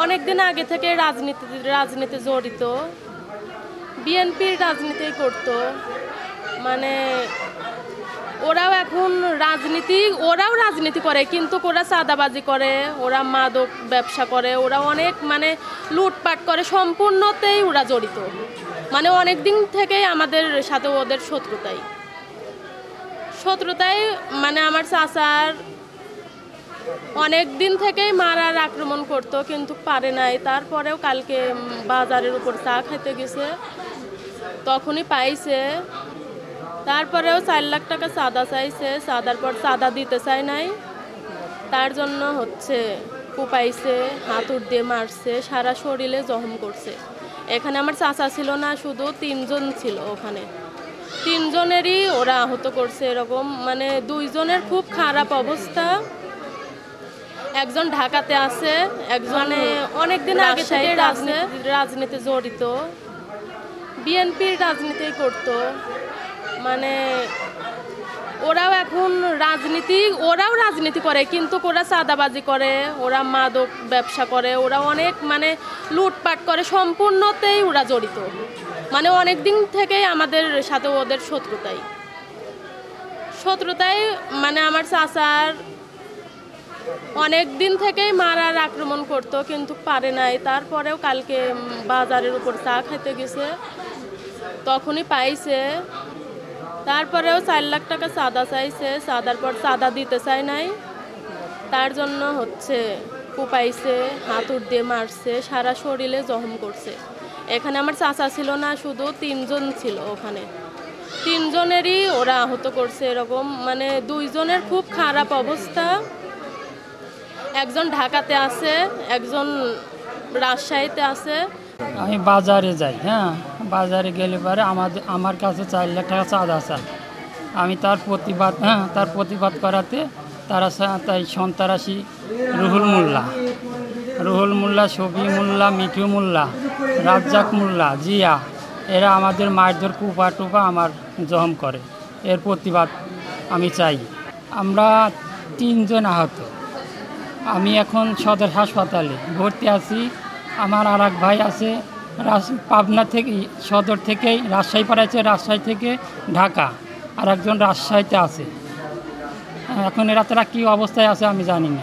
অনেক দিন আগে থেকে রাজনীতি জড়িত, বিএনপির রাজনীতি করতো। মানে ওরাও রাজনীতি করে, কিন্তু ওরা চাঁদাবাজি করে, ওরা মাদক ব্যবসা করে, ওরা অনেক লুটপাট করে, সম্পূর্ণতেই ওরা জড়িত। অনেক দিন থেকেই আমাদের সাথে ওদের শত্রুতাই আমার চাচার অনেক দিন থেকেই মারার আক্রমণ করতো, কিন্তু পারে নাই। তারপরেও কালকে বাজারের উপর চা খাইতে গেছে, তখনই পাইছে। তারপরেও 4 লাখ টাকা চাঁদা চাইছে, চাঁদার পর চাঁদা দিতে চায় নাই, তার জন্য কুপাইছে, হাতুড় দিয়ে মারছে, সারা শরীরে জখম করছে। এখানে আমার চাচা ছিল না, শুধু 3 জন ছিল। ওখানে 3 জনেরই ওরা আহত করছে। এরকম 2 জনের খুব খারাপ অবস্থা। একজন ঢাকাতে আছে, একজনে অনেকদিন আগে থেকে রাজনীতি জড়িত, বিএনপির রাজনীতি করতো। ওরাও রাজনীতি করে, কিন্তু ওরা চাঁদাবাজি করে, ওরা মাদক ব্যবসা করে, ওরা অনেক লুটপাট করে, সম্পূর্ণতেই ওরা জড়িত। অনেক দিন থেকেই আমাদের সাথে ওদের শত্রুতাই আমার চাচার অনেক দিন থেকেই মারার আক্রমণ করতো, কিন্তু পারে নাই। তারপরেও কালকে বাজারের উপর চা খাইতে গেছে, তখনই পাইছে। তারপরেও 4 লাখ টাকা চাঁদা চাইছে, চাঁদার পর চাঁদা দিতে চায় নাই, তার জন্য কুপাইছে, হাতুড় দিয়ে মারছে, সারা শরীরে জখম করছে। এখানে আমার চাচা ছিল না, শুধু 3 জন ছিল। ওখানে 3 জনেরই ওরা আহত করছে। এরকম 2 জনের খুব খারাপ অবস্থা। একজন ঢাকাতে আছে, একজন রাজশাহীতে আছে। আমি বাজারে যাই, বাজারে গেলে পরে আমার কাছে 4 লাখ টাকা চাঁদা চায়। আমি তার প্রতিবাদ করাতে তাই সন্ত্রাসী রুহুল মোল্লা, শফি মোল্লা, মিঠু মোল্লা, রাজ্জাক মোল্লা, জিয়া, এরা আমাদের মারধর কুপা আমার জখম করে। এর প্রতিবাদ আমি চাই। আমরা 3 জন আহত। আমি এখন সদর হাসপাতালে ভর্তি আছি। আমার আর এক ভাই আছে পাবনা থেকে, সদর থেকেই রাজশাহী পাঠাচ্ছে, রাজশাহী থেকে ঢাকা, আর একজন রাজশাহীতে আছে। এখন এরা তারা কী অবস্থায় আছে আমি জানি না।